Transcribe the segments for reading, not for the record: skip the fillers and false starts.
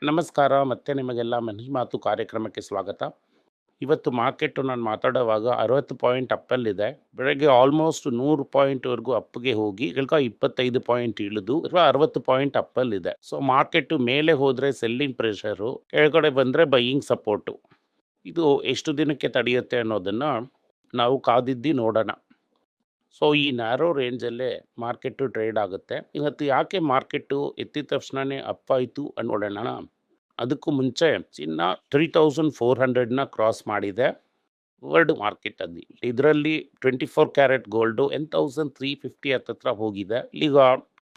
ನಮಸ್ಕಾರ. ಮತ್ತೆ ನಿಮಗೆಲ್ಲ ಮನಿ ಮಾತು ಕಾರ್ಯಕ್ರಮಕ್ಕೆ ಸ್ವಾಗತ. ಇವತ್ತು ಮಾರ್ಕೆಟು ನಾನು ಮಾತಾಡುವಾಗ 60 ಪಾಯಿಂಟ್ ಅಪ್ಪಲ್ಲಿದೆ. ಬೆಳಗ್ಗೆ ಆಲ್ಮೋಸ್ಟ್ 100 ಪಾಯಿಂಟ್‌ವರೆಗೂ ಅಪ್‌ಗೆ ಹೋಗಿ ಈಗ 25 ಪಾಯಿಂಟ್ ಇಳಿದು 60 ಪಾಯಿಂಟ್ ಅಪ್ಪಲ್ಲಿದೆ. ಸೊ ಮಾರ್ಕೆಟು ಮೇಲೆ ಹೋದ್ರೆ ಸೆಲ್ಲಿಂಗ್ ಪ್ರೆಷರು, ಕೆಳಗಡೆ ಬಂದ್ರೆ ಬೈಯಿಂಗ್ ಸಪೋರ್ಟು. ಇದು ಎಷ್ಟು ದಿನಕ್ಕೆ ತಡೆಯುತ್ತೆ ಅನ್ನೋದನ್ನ ನಾವು ಕಾದಿದ್ದು ನೋಡೋಣ. ಸೊ ಈ ನ್ಯಾರೋ ರೇಂಜಲ್ಲೇ ಮಾರ್ಕೆಟು ಟ್ರೇಡ್ ಆಗುತ್ತೆ. ಇವತ್ತು ಯಾಕೆ ಮಾರ್ಕೆಟು ಎತ್ತಿದ ತಕ್ಷಣನೇ ಅಪ್ ಆಯಿತು ನೋಡೋಣ. ಅದಕ್ಕೂ ಮುಂಚೆ ಚಿನ್ನ 3400ನ ಕ್ರಾಸ್ ಮಾಡಿದೆ ವರ್ಲ್ಡ್ ಮಾರ್ಕೆಟಲ್ಲಿ. ಇದರಲ್ಲಿ 24 ಕ್ಯಾರೆಟ್ ಗೋಲ್ಡು 10350 ಹತ್ತತ್ರ ಹೋಗಿದೆ. ಈಗ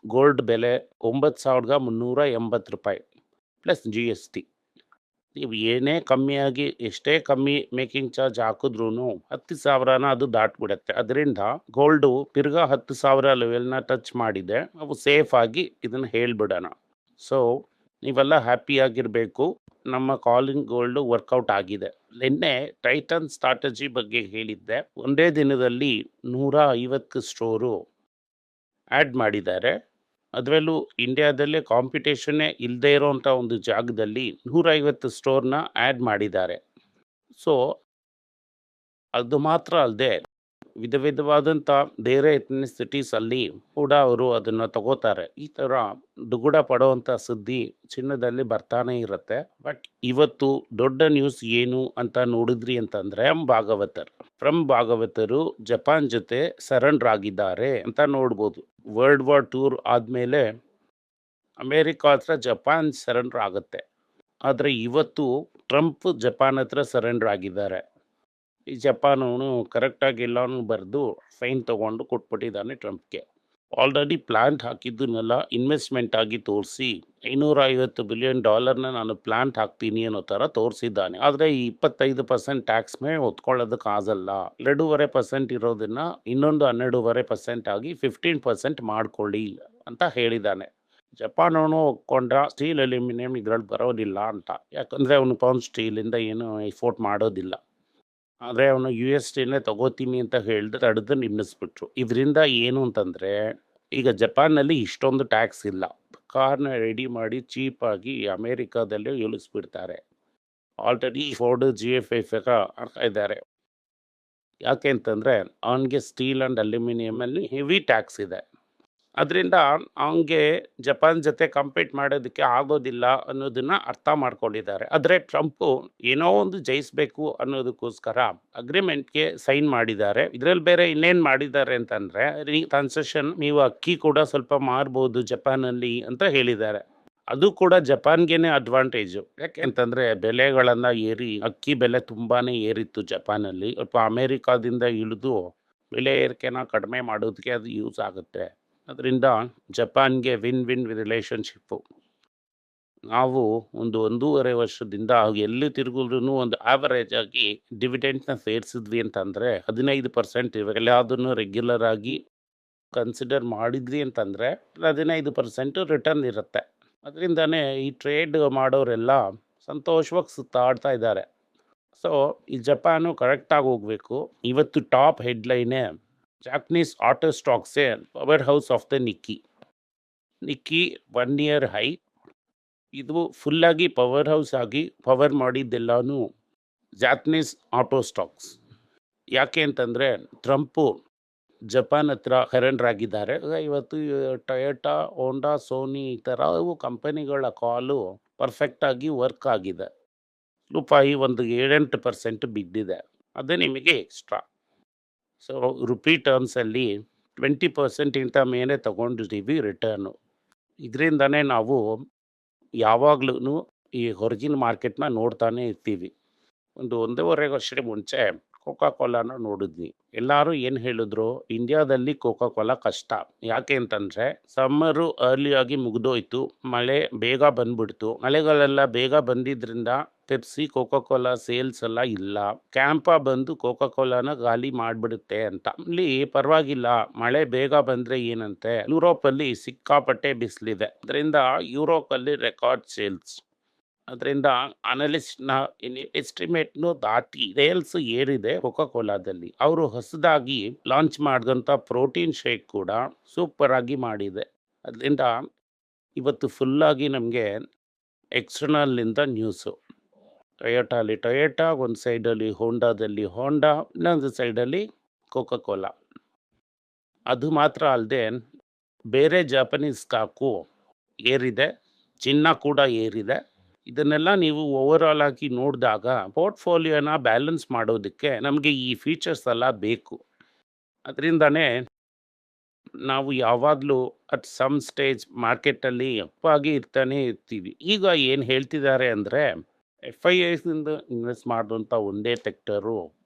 ಗೋಲ್ಡ್ ಬೆಲೆ 9380 ರೂಪಾಯಿ ಪ್ಲಸ್ ಜಿ ಎಸ್ ಟಿ. ನೀವು ಏನೇ ಕಮ್ಮಿಯಾಗಿ ಎಷ್ಟೇ ಕಮ್ಮಿ ಮೇಕಿಂಗ್ ಚಾರ್ಜ್ ಹಾಕಿದ್ರೂ 10,000ನ ಅದು ದಾಟ್ಬಿಡುತ್ತೆ. ಅದರಿಂದ ಗೋಲ್ಡು ತಿರ್ಗಾ 10,000 ಲೆವೆಲ್ನ ಟಚ್ ಮಾಡಿದೆ. ನಾವು ಸೇಫ್ ಆಗಿ ಇದನ್ನು ಹೇಳ್ಬಿಡೋಣ. ಸೊ ನೀವೆಲ್ಲ ಹ್ಯಾಪಿಯಾಗಿರಬೇಕು. ನಮ್ಮ ಕಾಲಿಂಗ್ ಗೋಲ್ಡು ವರ್ಕೌಟ್ ಆಗಿದೆ. ನಿನ್ನೆ ಟೈಟನ್ ಸ್ಟ್ರಾಟಜಿ ಬಗ್ಗೆ ಹೇಳಿದ್ದೆ. ಒಂದೇ ದಿನದಲ್ಲಿ 150 ಸ್ಟೋರು ಆ್ಯಡ್ ಮಾಡಿದ್ದಾರೆ. ಅದರಲ್ಲೂ ಇಂಡಿಯಾದಲ್ಲೇ ಕಾಂಪಿಟೇಷನ್ನೇ ಇಲ್ಲದೇ ಇರೋವಂಥ ಒಂದು ಜಾಗದಲ್ಲಿ 150 ಸ್ಟೋರ್ನ ಆ್ಯಡ್ ಮಾಡಿದ್ದಾರೆ. ಸೊ ಅದು ಮಾತ್ರ ಅಲ್ಲದೆ ವಿಧವಾದಂಥ ಬೇರೆ ಎಥ್ನಿಸಿಟೀಸಲ್ಲಿ ಕೂಡ ಅವರು ಅದನ್ನು ತಗೋತಾರೆ. ಈ ಥರ ದುಗುಡ ಪಡೋವಂಥ ಸುದ್ದಿ ಚಿನ್ನದಲ್ಲಿ ಬರ್ತಾನೆ ಇರುತ್ತೆ. ಬಟ್ ಇವತ್ತು ದೊಡ್ಡ ನ್ಯೂಸ್ ಏನು ಅಂತ ನೋಡಿದ್ರಿ ಅಂತಂದರೆ ಫ್ರಮ್ ಭಾಗವತರು ಜಪಾನ್ ಜೊತೆ ಸರೆಂಡರ್ ಆಗಿದ್ದಾರೆ ಅಂತ ನೋಡ್ಬೋದು. ವರ್ಲ್ಡ್ ವಾರ್ ಟೂರ್ ಆದಮೇಲೆ ಅಮೇರಿಕಾ ಹತ್ರ ಜಪಾನ್ ಸರೆಂಡರ್ ಆಗುತ್ತೆ. ಆದರೆ ಇವತ್ತು ಟ್ರಂಪ್ ಜಪಾನ್ ಹತ್ರ ಸರೆಂಡರ್ ಆಗಿದ್ದಾರೆ. ಈ ಜಪಾನವನು ಕರೆಕ್ಟಾಗಿ ಎಲ್ಲನೂ ಬರೆದು ಫೈನ್ ತೊಗೊಂಡು ಕೊಟ್ಬಿಟ್ಟಿದ್ದಾನೆ ಟ್ರಂಪ್ಗೆ. ಆಲ್ರೆಡಿ ಪ್ಲಾಂಟ್ ಹಾಕಿದ್ದನ್ನೆಲ್ಲ ಇನ್ವೆಸ್ಟ್ಮೆಂಟ್ ಆಗಿ ತೋರಿಸಿ $550 ಬಿಲಿಯನ್ ನಾನು ಪ್ಲಾಂಟ್ ಹಾಕ್ತೀನಿ ಅನ್ನೋ ಥರ ತೋರಿಸಿದ್ದಾನೆ. ಆದರೆ ಈ 25% ಟ್ಯಾಕ್ಸ್ ಮೇಲೆ ಹೊತ್ಕೊಳ್ಳೋದಕ್ಕಾಗಲ್ಲ. 2.5% ಇರೋದನ್ನು ಇನ್ನೊಂದು 12.5% ಆಗಿ 15% ಮಾಡ್ಕೊಳ್ಳಿ ಅಂತ ಹೇಳಿದ್ದಾನೆ. ಜಪಾನವನು ಒಪ್ಕೊಂಡ ಸ್ಟೀಲ್ ಅಲ್ಯೂಮಿನಿಯಂ ಇದ್ರಲ್ಲಿ ಬರೋದಿಲ್ಲ ಅಂತ. ಯಾಕಂದರೆ ಅವನು ಪೌಂಡ್ ಸ್ಟೀಲಿಂದ ಏನು ಎಕ್ಸ್ಪೋರ್ಟ್ ಮಾಡೋದಿಲ್ಲ. ಆದರೆ ಅವನು ಯು ಎಸ್ ಟಿನೇ ತಗೋತೀನಿ ಅಂತ ಹೇಳಿದ್ರೆ ತಡೆದು ನಿಲ್ಲಿಸ್ಬಿಟ್ರು. ಇದರಿಂದ ಏನು ಅಂತಂದರೆ ಈಗ ಜಪಾನ್ನಲ್ಲಿ ಇಷ್ಟೊಂದು ಟ್ಯಾಕ್ಸ್ ಇಲ್ಲ. ಕಾರ್ನ ರೆಡಿ ಮಾಡಿ ಚೀಪಾಗಿ ಅಮೇರಿಕಾದಲ್ಲೇ ಇಳಿಸ್ಬಿಡ್ತಾರೆ. ಆಲ್ರೆಡಿ ಫೋರ್ಡ್ GF5 ಹಾಕ್ತಾ ಇದ್ದಾರೆ. ಯಾಕೆ ಅಂತಂದರೆ ಅವನಿಗೆ ಸ್ಟೀಲ್ ಆ್ಯಂಡ್ ಅಲ್ಯೂಮಿನಿಯಮಲ್ಲಿ ಹೆವಿ ಟ್ಯಾಕ್ಸ್ ಇದೆ. ಅದರಿಂದ ಅವನಿಗೆ ಜಪಾನ್ ಜೊತೆ ಕಂಪೀಟ್ ಮಾಡೋದಕ್ಕೆ ಆಗೋದಿಲ್ಲ ಅನ್ನೋದನ್ನು ಅರ್ಥ ಮಾಡ್ಕೊಂಡಿದ್ದಾರೆ. ಆದರೆ ಟ್ರಂಪು ಏನೋ ಒಂದು ಜಯಿಸಬೇಕು ಅನ್ನೋದಕ್ಕೋಸ್ಕರ ಅಗ್ರಿಮೆಂಟ್ಗೆ ಸೈನ್ ಮಾಡಿದ್ದಾರೆ. ಇದರಲ್ಲಿ ಬೇರೆ ಇನ್ನೇನು ಮಾಡಿದ್ದಾರೆ ಅಂತಂದರೆ ಕನ್ಸೆಷನ್, ನೀವು ಅಕ್ಕಿ ಕೂಡ ಸ್ವಲ್ಪ ಮಾರ್ಬೋದು ಜಪಾನಲ್ಲಿ ಅಂತ ಹೇಳಿದ್ದಾರೆ. ಅದು ಕೂಡ ಜಪಾನ್ಗೇನೆ ಅಡ್ವಾಂಟೇಜು. ಯಾಕೆ ಅಂತಂದರೆ ಬೆಲೆಗಳನ್ನು ಅಕ್ಕಿ ಬೆಲೆ ತುಂಬಾ ಏರಿತ್ತು ಜಪಾನಲ್ಲಿ. ಸ್ವಲ್ಪ ಅಮೇರಿಕಾದಿಂದ ಇಳಿದು ಬೆಲೆ ಏರಿಕೆನ ಕಡಿಮೆ ಮಾಡೋದಕ್ಕೆ ಅದು ಯೂಸ್ ಆಗುತ್ತೆ. ಅದರಿಂದ ಜಪಾನ್ಗೆ ವಿನ್ ರಿಲೇಷನ್ಶಿಪ್ಪು. ನಾವು ಒಂದು 1.5 ವರ್ಷದಿಂದ ಎಲ್ಲಿ ತಿರುಗಿದ್ರೂ ಒಂದು ಆವರೇಜ್ ಆಗಿ ಡಿವಿಡೆಂಟ್ನ ಸೇರಿಸಿದ್ವಿ ಅಂತಂದರೆ 15% ಎಲ್ಲದನ್ನು ರೆಗ್ಯುಲರ್ ಆಗಿ ಕನ್ಸಿಡರ್ ಮಾಡಿದ್ವಿ ಅಂತಂದರೆ 15% ರಿಟರ್ನ್ ಇರುತ್ತೆ. ಅದರಿಂದನೇ ಈ ಟ್ರೇಡ್ ಮಾಡೋರೆಲ್ಲ ಸಂತೋಷವಾಗಿ ಸುತ್ತಾಡ್ತಾ ಇದ್ದಾರೆ. ಸೊ ಈ ಜಪಾನು ಕರೆಕ್ಟಾಗಿ ಹೋಗಬೇಕು. ಇವತ್ತು ಟಾಪ್ ಹೆಡ್ಲೈನೇ ಜಾಪನೀಸ್ ಆಟೋ ಸ್ಟಾಕ್ಸೇ power house of the Nikkei 1 year high. ಇದು ಫುಲ್ಲಾಗಿ ಪವರ್ ಹೌಸ್ ಆಗಿ ಪವರ್ ಮಾಡಿದ್ದೆಲ್ಲನೂ ಜಾಪನೀಸ್ ಆಟೋ ಸ್ಟಾಕ್ಸ್. ಯಾಕೆ ಅಂತಂದರೆ ಟ್ರಂಪು ಜಪಾನ್ ಹತ್ರ ಸರೆಂಡರ್ ಆಗಿದ್ದಾರೆ. ಇವತ್ತು ಟೊಯೋಟಾ, ಹೋಂಡಾ, ಸೋನಿ ಈ ಥರ ಕಂಪನಿಗಳ ಕಾಲು ಪರ್ಫೆಕ್ಟಾಗಿ ವರ್ಕ್ ಆಗಿದೆ. ರೂಪಾಯಿ ಒಂದು 7-8% ಬಿದ್ದಿದೆ. ಅದೇ ನಿಮಗೆ ಎಕ್ಸ್ಟ್ರಾ. ಸೊ ರುಪಿ ಟರ್ಮ್ಸಲ್ಲಿ 20% ಮೇಲೆ ತೊಗೊಂಡಿದ್ದೀವಿ ರಿಟರ್ನು. ಇದರಿಂದನೇ ನಾವು ಯಾವಾಗ್ಲೂ ಈ ಹೊರಗಿನ ಮಾರ್ಕೆಟ್ನ ನೋಡ್ತಾನೆ ಇರ್ತೀವಿ. 1.5 ವರ್ಷದ ಮುಂಚೆ ಕೋಕಾ ಕೋಲಾನ ನೋಡಿದ್ವಿ. ಎಲ್ಲರೂ ಏನು ಹೇಳಿದ್ರು, ಇಂಡಿಯಾದಲ್ಲಿ ಕೋಕಾ ಕೋಲಾ ಕಷ್ಟ. ಯಾಕೆ ಅಂತಂದರೆ ಸಮ್ಮರು ಅರ್ಲಿಯಾಗಿ ಮುಗಿದೋಯ್ತು, ಮಳೆ ಬೇಗ ಬಂದ್ಬಿಡ್ತು. ಮಳೆಗಳೆಲ್ಲ ಬೇಗ ಬಂದಿದ್ದರಿಂದ ಪೆಪ್ಸಿ, ಕೋಕಾ ಕೋಲಾ ಸೇಲ್ಸ್ ಎಲ್ಲ ಇಲ್ಲ. ಕ್ಯಾಂಪ ಬಂದು ಕೋಕಾ ಕೋಲಾನ ಖಾಲಿ ಮಾಡಿಬಿಡುತ್ತೆ ಅಂತ. ಇಲ್ಲಿ ಪರವಾಗಿಲ್ಲ, ಮಳೆ ಬೇಗ ಬಂದರೆ ಏನಂತೆ, ಯುರೋಪಲ್ಲಿ ಸಿಕ್ಕಾಪಟ್ಟೆ ಬಿಸಿಲಿದೆ. ಅದರಿಂದ ಯುರೋಪಲ್ಲಿ ರೆಕಾರ್ಡ್ ಸೇಲ್ಸ್. ಅದರಿಂದ ಅನಲಿಸ್ಟ್ನ ಎಸ್ಟಿಮೇಟ್ನು ದಾಟಿ ಸೇಲ್ಸ್ ಏರಿದೆ ಕೋಕಾ ಕೋಲಾದಲ್ಲಿ. ಅವರು ಹೊಸದಾಗಿ ಲಾಂಚ್ ಮಾಡಿದಂಥ ಪ್ರೋಟೀನ್ ಶೇಕ್ ಕೂಡ ಸೂಪರ್ ಆಗಿ ಮಾಡಿದೆ. ಅದರಿಂದ ಇವತ್ತು ಫುಲ್ಲಾಗಿ ನಮಗೆ ಎಕ್ಸ್ಟರ್ನಲ್ನಿಂದ ನ್ಯೂಸು. ಟೊಯೋಟಾ, ಒಂದು ಸೈಡಲ್ಲಿ ಹೋಂಡಾದಲ್ಲಿ ಹೋಂಡಾ, ಇನ್ನೊಂದು ಸೈಡಲ್ಲಿ ಕೋಕಾ ಕೋಲಾ. ಅದು ಮಾತ್ರ ಅಲ್ಲದೆ ಬೇರೆ ಜಾಪನೀಸ್ ಸ್ಟಾಕು ಏರಿದೆ, ಚಿನ್ನ ಕೂಡ ಏರಿದೆ. ಇದನ್ನೆಲ್ಲ ನೀವು ಓವರಾಲ್ ಆಗಿ ನೋಡಿದಾಗ ಪೋರ್ಟ್ಫೋಲಿಯೋನ ಬ್ಯಾಲೆನ್ಸ್ ಮಾಡೋದಕ್ಕೆ ನಮಗೆ ಈ ಫೀಚರ್ಸ್ ಎಲ್ಲ ಬೇಕು. ಅದರಿಂದನೇ ನಾವು ಯಾವಾಗಲೂ ಅಟ್ ಸಮ್ ಸ್ಟೇಜ್ ಮಾರ್ಕೆಟಲ್ಲಿ ಅಪ್ಪಾಗಿ ಇರ್ತಾನೆ ಇರ್ತೀವಿ. ಈಗ ಏನು ಹೇಳ್ತಿದ್ದಾರೆ ಅಂದರೆ FIIಸಿಂದ ಇನ್ವೆಸ್ಟ್ ಮಾಡುವಂಥ ಒಂದೇ ಸೆಕ್ಟರು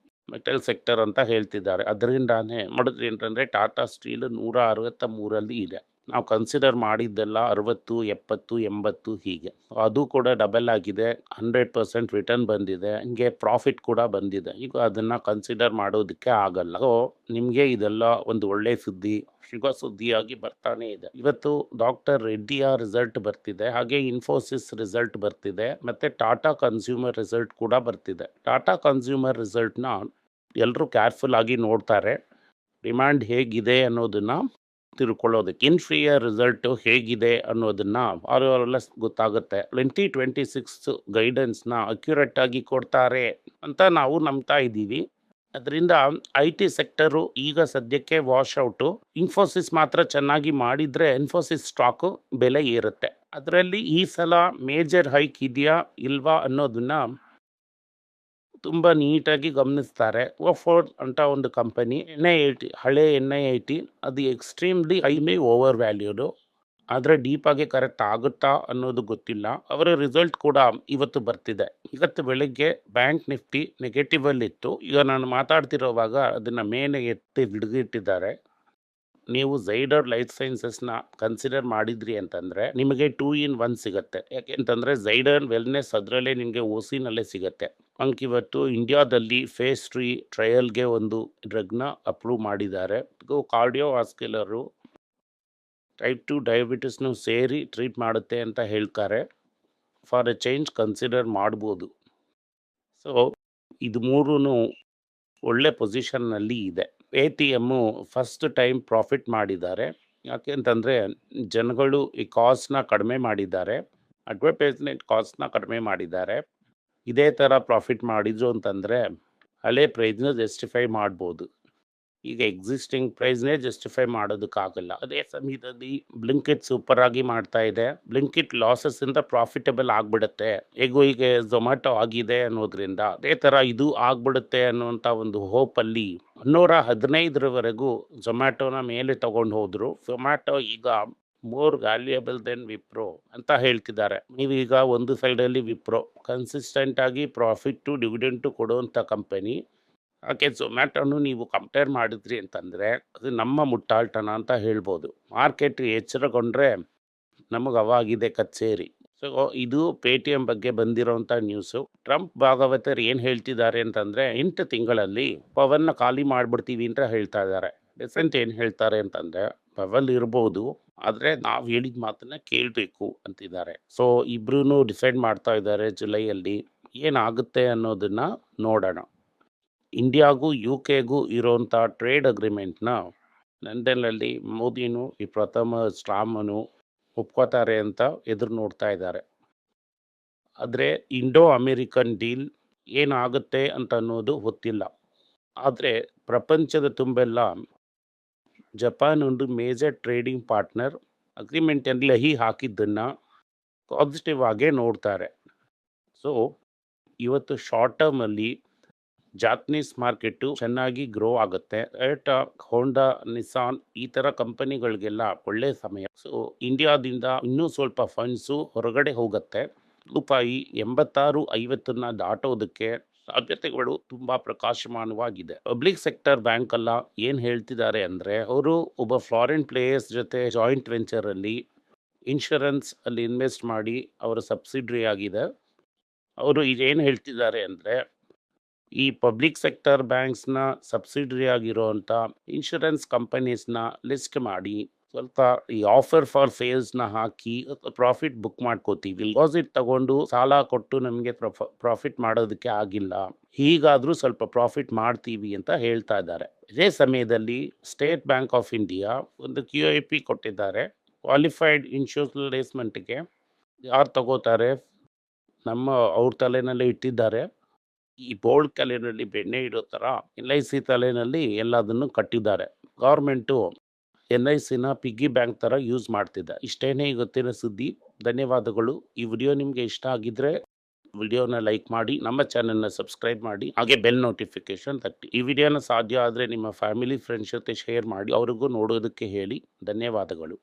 ಮೆಟಲ್ ಸೆಕ್ಟರ್ ಅಂತ ಹೇಳ್ತಿದ್ದಾರೆ. ಅದರಿಂದಾನೇ ಮಾಡಿದ್ರಿ ಅಂತಂದರೆ ಟಾಟಾ ಸ್ಟೀಲ್ 163 ಇದೆ. ನಾವು ಕನ್ಸಿಡರ್ ಮಾಡಿದ್ದೆಲ್ಲ 60, 70, 80 ಹೀಗೆ. ಅದು ಕೂಡ ಡಬಲ್ ಆಗಿದೆ, 100% ರಿಟರ್ನ್ ಬಂದಿದೆ, ಹಂಗೆ ಪ್ರಾಫಿಟ್ ಕೂಡ ಬಂದಿದೆ. ಈಗ ಅದನ್ನು ಕನ್ಸಿಡರ್ ಮಾಡೋದಕ್ಕೆ ಆಗಲ್ಲ. ಸೊ ನಿಮಗೆ ಇದೆಲ್ಲ ಒಂದು ಒಳ್ಳೆ ಸುದ್ದಿ, ಶುಭ ಸುದ್ದಿಯಾಗಿ ಬರ್ತಾನೆ ಇದೆ. ಇವತ್ತು ಡಾಕ್ಟರ್ ರೆಡ್ಡಿಯ ರಿಸಲ್ಟ್ ಬರ್ತಿದೆ, ಹಾಗೆ ಇನ್ಫೋಸಿಸ್ ರಿಸಲ್ಟ್ ಬರ್ತಿದೆ, ಮತ್ತು ಟಾಟಾ ಕನ್ಸ್ಯೂಮರ್ ರಿಸಲ್ಟ್ ಕೂಡ ಬರ್ತಿದೆ. ಟಾಟಾ ಕನ್ಸ್ಯೂಮರ್ ರಿಸಲ್ಟ್ನ ಎಲ್ಲರೂ ಕೇರ್ಫುಲ್ ಆಗಿ ನೋಡ್ತಾರೆ, ಡಿಮ್ಯಾಂಡ್ ಹೇಗಿದೆ ಅನ್ನೋದನ್ನು ತಿಳ್ಕೊಳ್ಳೋದಕ್ಕೆ. ಇನ್ಫಿಯರ್ ರಿಸಲ್ಟು ಹೇಗಿದೆ ಅನ್ನೋದನ್ನು ಅವರೆಲ್ಲ ಗೊತ್ತಾಗುತ್ತೆ. 2026 ಗೈಡೆನ್ಸ್ನ ಅಕ್ಯುರೇಟಾಗಿ ಕೊಡ್ತಾರೆ ಅಂತ ನಾವು ನಂಬ್ತಾ ಇದ್ದೀವಿ. ಅದರಿಂದ IT ಸೆಕ್ಟರು ಈಗ ಸದ್ಯಕ್ಕೆ ವಾಶ್ ಔಟು. ಇನ್ಫೋಸಿಸ್ ಮಾತ್ರ ಚೆನ್ನಾಗಿ ಮಾಡಿದರೆ ಇನ್ಫೋಸಿಸ್ ಸ್ಟಾಕು ಬೆಲೆ ಏರುತ್ತೆ. ಅದರಲ್ಲಿ ಈ ಸಲ ಮೇಜರ್ ಹೈಕ್ ಇದೆಯಾ ಇಲ್ವಾ ಅನ್ನೋದನ್ನು ತುಂಬ ನೀಟಾಗಿ ಗಮನಿಸ್ತಾರೆ. ಓಫೋರ್ ಅಂತ ಒಂದು ಕಂಪನಿ, NIIT, ಹಳೆ NIIT, ಅದು ಎಕ್ಸ್ಟ್ರೀಮ್ಲಿ ಹೈಲಿ ಓವರ್ ವ್ಯಾಲ್ಯೂಡು. ಆದರೆ ಡೀಪಾಗಿ ಕರೆಕ್ಟ್ ಆಗುತ್ತಾ ಅನ್ನೋದು ಗೊತ್ತಿಲ್ಲ. ಅವರ ರಿಸಲ್ಟ್ ಕೂಡ ಇವತ್ತು ಬರ್ತಿದೆ. ಇವತ್ತು ಬೆಳಗ್ಗೆ ಬ್ಯಾಂಕ್ ನಿಫ್ಟಿ ನೆಗೆಟಿವಲ್ಲಿತ್ತು. ಈಗ ನಾನು ಮಾತಾಡ್ತಿರೋವಾಗ ಅದನ್ನು ಮೇಲೆ ಎತ್ತಿ ಹಿಡಿದಿಟ್ಟಿದ್ದಾರೆ. ನೀವು ಝೈಡರ್ ಲೈಫ್ ಸೈನ್ಸಸ್ನ ಕನ್ಸಿಡರ್ ಮಾಡಿದ್ರಿ ಅಂತಂದರೆ ನಿಮಗೆ 2 in 1 ಸಿಗುತ್ತೆ. ಯಾಕೆಂತಂದರೆ ಝೈಡರ್ ವೆಲ್ನೆಸ್ ಅದರಲ್ಲೇ ನಿಮಗೆ OCನಲ್ಲೇ ಸಿಗುತ್ತೆ. ಇವತ್ತು ಇಂಡಿಯಾದಲ್ಲಿ ಫೇಸ್ 3 ಟ್ರಯಲ್ಗೆ ಒಂದು ಡ್ರಗ್ನ ಅಪ್ರೂವ್ ಮಾಡಿದ್ದಾರೆ. ಇದು ಕಾರ್ಡಿಯೋವಾಸ್ಕ್ಯುಲರು, ಟೈಪ್ 2 ಡಯಾಬಿಟಿಸ್ನು ಸೇರಿ ಟ್ರೀಟ್ ಮಾಡುತ್ತೆ ಅಂತ ಹೇಳ್ತಾರೆ. ಫಾರ್ ಎ ಚೇಂಜ್ ಕನ್ಸಿಡರ್ ಮಾಡ್ಬೋದು. ಸೊ ಇದು ಮೂರೂ ಒಳ್ಳೆ ಪೊಸಿಷನ್ನಲ್ಲಿ ಇದೆ. ATMು ಫಸ್ಟ್ ಟೈಮ್ ಪ್ರಾಫಿಟ್ ಮಾಡಿದ್ದಾರೆ. ಯಾಕೆಂತಂದರೆ ಜನಗಳು ಈ ಕಾಸ್ಟ್ನ ಕಡಿಮೆ ಮಾಡಿದ್ದಾರೆ, ಅಡ್ವರ್ಟೈಸ್ಮೆಂಟ್ ಕಾಸ್ಟ್ನ ಕಡಿಮೆ ಮಾಡಿದ್ದಾರೆ. ಇದೇ ಥರ ಪ್ರಾಫಿಟ್ ಮಾಡಿದ್ರು ಅಂತಂದರೆ ಹಳೆ ಪ್ರೈಸ್ನ ಜಸ್ಟಿಫೈ ಮಾಡ್ಬೋದು. ಈಗ ಎಕ್ಸಿಸ್ಟಿಂಗ್ ಪ್ರೈಸ್ನೇ ಜಸ್ಟಿಫೈ ಮಾಡೋದಕ್ಕಾಗಲ್ಲ. ಅದೇ ಸಮಯದಲ್ಲಿ ಬ್ಲಿಂಕಿಟ್ ಸೂಪರಾಗಿ ಮಾಡ್ತಾ ಇದೆ. ಬ್ಲಿಂಕಿಟ್ ಲಾಸಸ್ಸಿಂದ ಪ್ರಾಫಿಟಬಲ್ ಆಗಿಬಿಡುತ್ತೆ. ಹೇಗೂ ಈಗ ಝೊಮ್ಯಾಟೊ ಆಗಿದೆ ಅನ್ನೋದ್ರಿಂದ ಅದೇ ಥರ ಇದು ಆಗ್ಬಿಡುತ್ತೆ ಅನ್ನುವಂಥ ಒಂದು ಹೋಪಲ್ಲಿ 115ರವರೆಗೂ ಝೊಮ್ಯಾಟೊನ ಮೇಲೆ ತಗೊಂಡು ಹೋದರು. ಝೊಮ್ಯಾಟೊ ಈಗ ಮೋರ್ ವ್ಯಾಲ್ಯೂಯಬಲ್ ದೆನ್ ವಿಪ್ರೋ ಅಂತ ಹೇಳ್ತಿದ್ದಾರೆ. ನೀವೀಗ ಒಂದು ಸೈಡಲ್ಲಿ ವಿಪ್ರೋ ಕನ್ಸಿಸ್ಟೆಂಟಾಗಿ ಪ್ರಾಫಿಟ್ಟು ಡಿವಿಡೆಂಟು ಕೊಡುವಂಥ ಕಂಪನಿ, ಹಾಗೆ ಝೊಮ್ಯಾಟೊನು ನೀವು ಕಂಪೇರ್ ಮಾಡಿದ್ರಿ ಅಂತಂದರೆ ಅದು ನಮ್ಮ ಮುಟ್ಟಾಳ್ತನ ಅಂತ ಹೇಳ್ಬೋದು. ಮಾರ್ಕೆಟ್ ಎಚ್ಚರಗೊಂಡ್ರೆ ನಮಗೆ ಅವಾಗಿದೆ ಕಚೇರಿ. ಸೊ ಇದು ಪೇಟಿಎಮ್ ಬಗ್ಗೆ ಬಂದಿರೋಂಥ ನ್ಯೂಸು. ಟ್ರಂಪ್ ಭಾಗವತರು ಏನು ಹೇಳ್ತಿದ್ದಾರೆ ಅಂತಂದರೆ 8 ತಿಂಗಳಲ್ಲಿ ಪವನ್ನ ಖಾಲಿ ಮಾಡಿಬಿಡ್ತೀವಿ ಅಂತ ಹೇಳ್ತಾ ಇದ್ದಾರೆ. ಡಿಸೆಂಟ್ ಏನು ಹೇಳ್ತಾರೆ ಅಂತಂದರೆ ಪವಲ್ ಇರ್ಬೋದು, ಆದರೆ ನಾವು ಹೇಳಿದ ಮಾತನ್ನ ಕೇಳಬೇಕು ಅಂತಿದ್ದಾರೆ. ಸೊ ಇಬ್ಬರೂ ಡಿಸೈಡ್ ಮಾಡ್ತಾ ಇದ್ದಾರೆ ಜುಲೈಯಲ್ಲಿ ಏನಾಗುತ್ತೆ ಅನ್ನೋದನ್ನು ನೋಡೋಣ. ಇಂಡಿಯಾಗೂ UKಗೂ ಇರೋಂಥ ಟ್ರೇಡ್ ಅಗ್ರಿಮೆಂಟ್ನ ಲಂಡನ್ನಲ್ಲಿ ಮೋದಿನೂ ಈ ಪ್ರಥಮ ಸ್ಟ್ರಾಮನು ಒಪ್ಕೋತಾರೆ ಅಂತ ಎದುರು ನೋಡ್ತಾ ಇದ್ದಾರೆ. ಆದರೆ ಇಂಡೋ ಅಮೇರಿಕನ್ ಡೀಲ್ ಏನಾಗುತ್ತೆ ಅಂತ ಅನ್ನೋದು ಗೊತ್ತಿಲ್ಲ. ಆದರೆ ಪ್ರಪಂಚದ ತುಂಬೆಲ್ಲ ಜಪಾನ್ ಒಂದು ಮೇಜರ್ ಟ್ರೇಡಿಂಗ್ ಪಾರ್ಟ್ನರ್, ಅಗ್ರಿಮೆಂಟಲ್ಲಿ ಲಹಿ ಹಾಕಿದ್ದನ್ನು ಪಾಸಿಟಿವ್ ಆಗೇ ನೋಡ್ತಾರೆ. ಸೊ ಇವತ್ತು ಶಾರ್ಟ್ ಟರ್ಮಲ್ಲಿ ಜಾಪನೀಸ್ ಮಾರ್ಕೆಟು ಚೆನ್ನಾಗಿ ಗ್ರೋ ಆಗುತ್ತೆ. ಟೊಯೋಟಾ, ಹೋಂಡಾ, ನಿಸಾನ್ ಈ ಥರ ಕಂಪನಿಗಳಿಗೆಲ್ಲ ಒಳ್ಳೆ ಸಮಯ. ಸೊ ಇಂಡಿಯಾದಿಂದ ಇನ್ನೂ ಸ್ವಲ್ಪ ಫಂಡ್ಸು ಹೊರಗಡೆ ಹೋಗುತ್ತೆ. ರೂಪಾಯಿ 86-50 ದಾಟೋದಕ್ಕೆ ಸಾಧ್ಯತೆಗಳು ತುಂಬ ಪ್ರಕಾಶಮಾನವಾಗಿದೆ. ಪಬ್ಲಿಕ್ ಸೆಕ್ಟರ್ ಬ್ಯಾಂಕ್ ಎಲ್ಲ ಏನು ಹೇಳ್ತಿದ್ದಾರೆ ಅಂದರೆ ಅವರು ಒಬ್ಬ ಫಾರಿನ್ ಪ್ಲೇಯರ್ಸ್ ಜೊತೆ ಜಾಯಿಂಟ್ ವೆಂಚರಲ್ಲಿ ಇನ್ಶೂರೆನ್ಸ್ ಅಲ್ಲಿ ಇನ್ವೆಸ್ಟ್ ಮಾಡಿ ಅವರ ಸಬ್ಸಿಡ್ರಿ ಆಗಿದೆ. ಅವರು ಏನು ಹೇಳ್ತಿದ್ದಾರೆ ಅಂದರೆ ಈ ಪಬ್ಲಿಕ್ ಸೆಕ್ಟರ್ ಬ್ಯಾಂಕ್ಸ್ನ ಸಬ್ಸಿಡರಿ ಆಗಿರೋವಂಥ ಇನ್ಶೂರೆನ್ಸ್ ಕಂಪನೀಸ್ನ ಲಿಸ್ಟ್ ಮಾಡಿ ಸ್ವಲ್ಪ ಈ ಆಫರ್ ಫಾರ್ ಸೇಲ್ಸ್ನ ಹಾಕಿ ಪ್ರಾಫಿಟ್ ಬುಕ್ ಮಾಡ್ಕೋತೀವಿ. ಡಿಪಾಸಿಟ್ ತಗೊಂಡು ಸಾಲ ಕೊಟ್ಟು ನಮಗೆ ಪ್ರಾಫಿಟ್ ಮಾಡೋದಕ್ಕೆ ಆಗಿಲ್ಲ, ಹೀಗಾದರೂ ಸ್ವಲ್ಪ ಪ್ರಾಫಿಟ್ ಮಾಡ್ತೀವಿ ಅಂತ ಹೇಳ್ತಾ ಇದ್ದಾರೆ. ಇದೇ ಸಮಯದಲ್ಲಿ ಸ್ಟೇಟ್ ಬ್ಯಾಂಕ್ ಆಫ್ ಇಂಡಿಯಾ ಒಂದು QIP ಕೊಟ್ಟಿದ್ದಾರೆ. ಕ್ವಾಲಿಫೈಡ್ ಇನ್ಶೂರೆನ್ಸ್ಮೆಂಟ್ಗೆ ಯಾರು ತಗೋತಾರೆ ನಮ್ಮ ಅವ್ರ ತಲೆನಲ್ಲೇ ಇಟ್ಟಿದ್ದಾರೆ. ಈ ಬೋಲ್ಡ್ ತಲೆನಲ್ಲಿ ಬೆಣ್ಣೆ ಇಡೋ ಥರ LIC ತಲೆನಲ್ಲಿ ಎಲ್ಲದನ್ನು ಕಟ್ಟಿದ್ದಾರೆ. ಗೌರ್ಮೆಂಟು LICನ ಪಿಗ್ಗಿ ಬ್ಯಾಂಕ್ ಥರ ಯೂಸ್ ಮಾಡ್ತಿದೆ. ಇಷ್ಟೇನೇ ಇವತ್ತಿನ ಸುದ್ದಿ. ಧನ್ಯವಾದಗಳು. ಈ ವಿಡಿಯೋ ನಿಮಗೆ ಇಷ್ಟ ಆಗಿದ್ರೆ ವಿಡಿಯೋನ ಲೈಕ್ ಮಾಡಿ, ನಮ್ಮ ಚಾನೆಲ್ನ ಸಬ್ಸ್ಕ್ರೈಬ್ ಮಾಡಿ, ಹಾಗೆ ಬೆಲ್ ನೋಟಿಫಿಕೇಶನ್ ತಟ್ಟಿ. ಈ ವಿಡಿಯೋನ ಸಾಧ್ಯ ಆದರೆ ನಿಮ್ಮ ಫ್ಯಾಮಿಲಿ ಫ್ರೆಂಡ್ಸ್ ಜೊತೆ ಶೇರ್ ಮಾಡಿ, ಅವ್ರಿಗೂ ನೋಡೋದಕ್ಕೆ ಹೇಳಿ. ಧನ್ಯವಾದಗಳು.